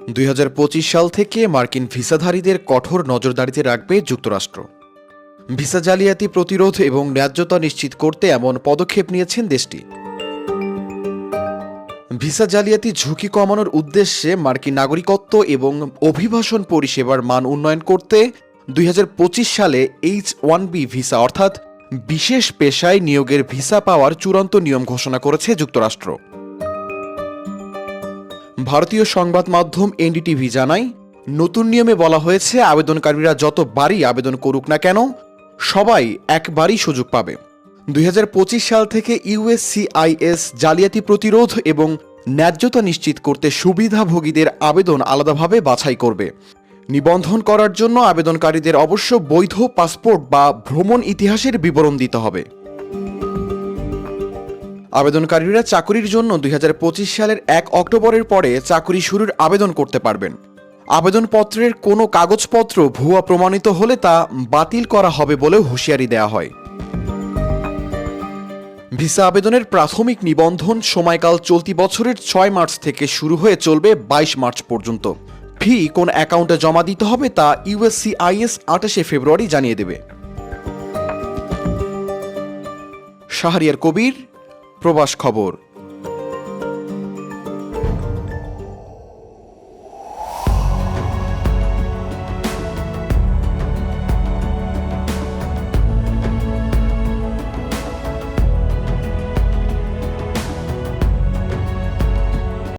2025 সাল থেকে মার্কিন ভিসাধারীদের কঠোর নজরদারিতে রাখবে যুক্তরাষ্ট্র। ভিসা জালিয়াতি প্রতিরোধ এবং ন্যায্যতা নিশ্চিত করতে এমন পদক্ষেপ নিয়েছেন দেশটি। ভিসা জালিয়াতি ঝুঁকি কমানোর উদ্দেশ্যে মার্কিন নাগরিকত্ব এবং অভিবাসন পরিষেবার মান উন্নয়ন করতে 2025 সালে H-1B ভিসা অর্থাৎ বিশেষ পেশায় নিয়োগের ভিসা পাওয়ার চূড়ান্ত নিয়ম ঘোষণা করেছে যুক্তরাষ্ট্র। ভারতীয় সংবাদ মাধ্যম এনডিটিভি জানায়, নতুন নিয়মে বলা হয়েছে আবেদনকারীরা যতবারই আবেদন করুক না কেন সবাই একবারই সুযোগ পাবে। 2025 সাল থেকে ইউএসসিআইএস জালিয়াতি প্রতিরোধ এবং ন্যায্যতা নিশ্চিত করতে সুবিধাভোগীদের আবেদন আলাদাভাবে বাছাই করবে। নিবন্ধন করার জন্য আবেদনকারীদের অবশ্য বৈধ পাসপোর্ট বা ভ্রমণ ইতিহাসের বিবরণ দিতে হবে। আবেদনকারীরা চাকরির জন্য 2025 সালের 1 অক্টোবরের পরে চাকরি শুরুর আবেদন করতে পারবেন। আবেদনপত্রের কোনো কাগজপত্র ভুয়া প্রমাণিত হলে তা বাতিল করা হবে বলেও হুঁশিয়ারি দেওয়া হয়। ভিসা আবেদনের প্রাথমিক নিবন্ধন সময়কাল চলতি বছরের 6 মার্চ থেকে শুরু হয়ে চলবে 22 মার্চ পর্যন্ত। ফি কোন অ্যাকাউন্টে জমা দিতে হবে তা ইউএসসিআইএস 28 ফেব্রুয়ারি জানিয়ে দেবে। শাহরিয়ার কবির, প্রবাস খবর।